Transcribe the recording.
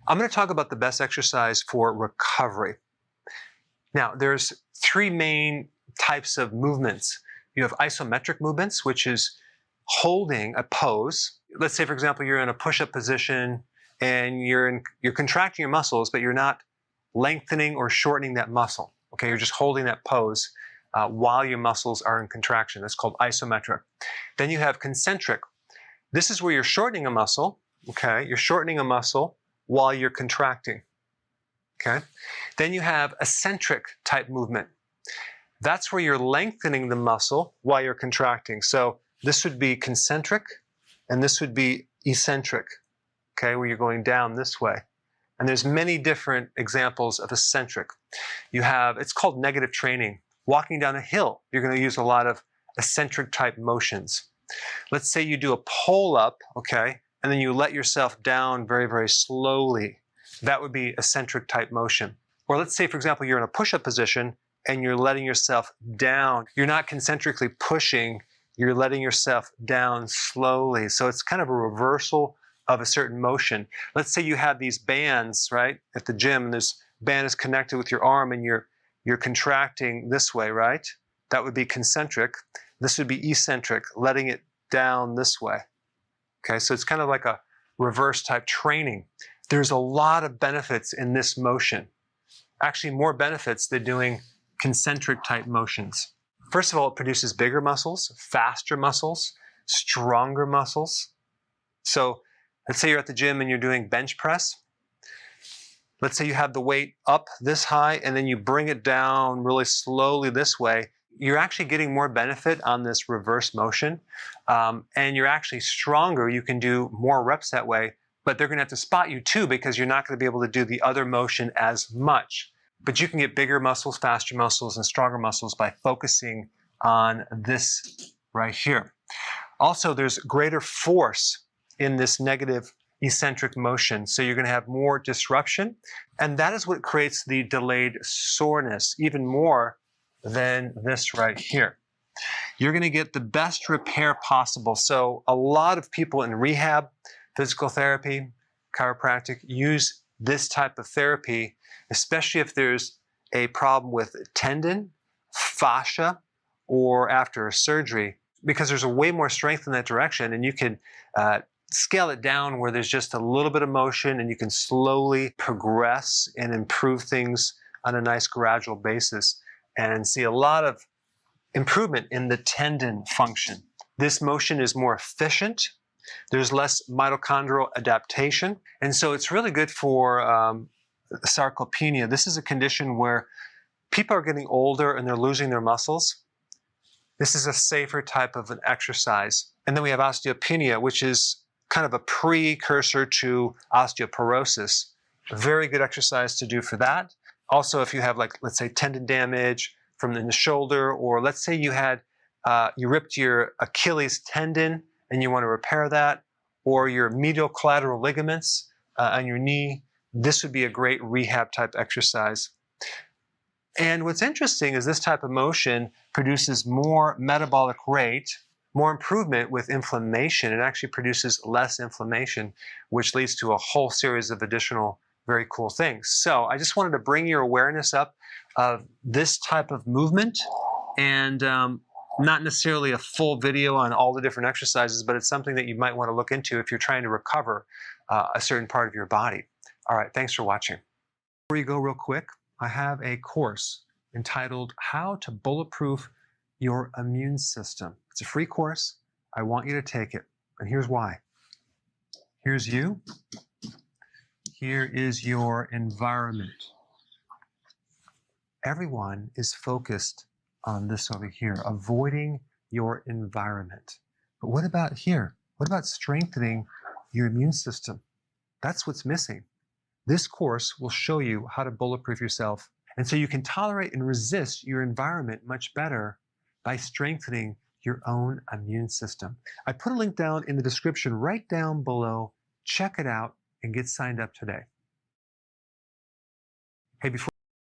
I'm going to talk about the best exercise for recovery. Now, there's three main types of movements. You have isometric movements, which is holding a pose. Let's say, for example, you're in a push-up position and you're contracting your muscles, but you're not lengthening or shortening that muscle. Okay, you're just holding that pose while your muscles are in contraction. That's called isometric. Then you have concentric. This is where you're shortening a muscle. Okay, you're shortening a muscle while you're contracting. Okay, then you have eccentric type movement. That's where you're lengthening the muscle while you're contracting. So this would be concentric, and this would be eccentric. Okay, where you're going down this way. And there's many different examples of eccentric. You have, it's called negative training. Walking down a hill, you're going to use a lot of eccentric type motions. Let's say you do a pull up, okay, and then you let yourself down very, very slowly. That would be eccentric type motion. Or let's say, for example, you're in a push-up position and you're letting yourself down. You're not concentrically pushing, you're letting yourself down slowly. So it's kind of a reversal of a certain motion. Let's say you have these bands, right, at the gym, and this band is connected with your arm and you're contracting this way, right? That would be concentric. This would be eccentric, letting it down this way. Okay, so it's kind of like a reverse type training. There's a lot of benefits in this motion. Actually, more benefits than doing concentric type motions. First of all, it produces bigger muscles, faster muscles, stronger muscles. So let's say you're at the gym and you're doing bench press. Let's say you have the weight up this high and then you bring it down really slowly this way. You're actually getting more benefit on this reverse motion, and you're actually stronger. You can do more reps that way, but they're going to have to spot you too because you're not going to be able to do the other motion as much. But you can get bigger muscles, faster muscles, and stronger muscles by focusing on this right here. Also, there's greater force in this negative eccentric motion, so you're going to have more disruption, and that is what creates the delayed soreness, even more than this right here. You're going to get the best repair possible. So a lot of people in rehab, physical therapy, chiropractic use this type of therapy, especially if there's a problem with tendon, fascia, or after a surgery, because there's a way more strength in that direction, and you can scale it down where there's just a little bit of motion and you can slowly progress and improve things on a nice gradual basis and see a lot of improvement in the tendon function. This motion is more efficient. There's less mitochondrial adaptation. And so it's really good for sarcopenia. This is a condition where people are getting older and they're losing their muscles. This is a safer type of an exercise. And then we have osteopenia, which is kind of a precursor to osteoporosis. A very good exercise to do for that. Also, if you have, like, let's say tendon damage from the shoulder, or let's say you had, you ripped your Achilles tendon and you want to repair that, or your medial collateral ligaments on your knee, this would be a great rehab type exercise. And what's interesting is this type of motion produces more metabolic rate, more improvement with inflammation. It actually produces less inflammation, which leads to a whole series of additional very cool things. So I just wanted to bring your awareness up of this type of movement, and not necessarily a full video on all the different exercises, but it's something that you might want to look into if you're trying to recover a certain part of your body. All right, thanks for watching. Before you go, real quick, I have a course entitled How to Bulletproof Your Immune System. It's a free course. I want you to take it, and here's why. Here's you. Here is your environment. Everyone is focused on this over here, avoiding your environment. But what about here? What about strengthening your immune system? That's what's missing. This course will show you how to bulletproof yourself, and so you can tolerate and resist your environment much better by strengthening your own immune system. I put a link down in the description right down below. Check it out and get signed up today. Hey, before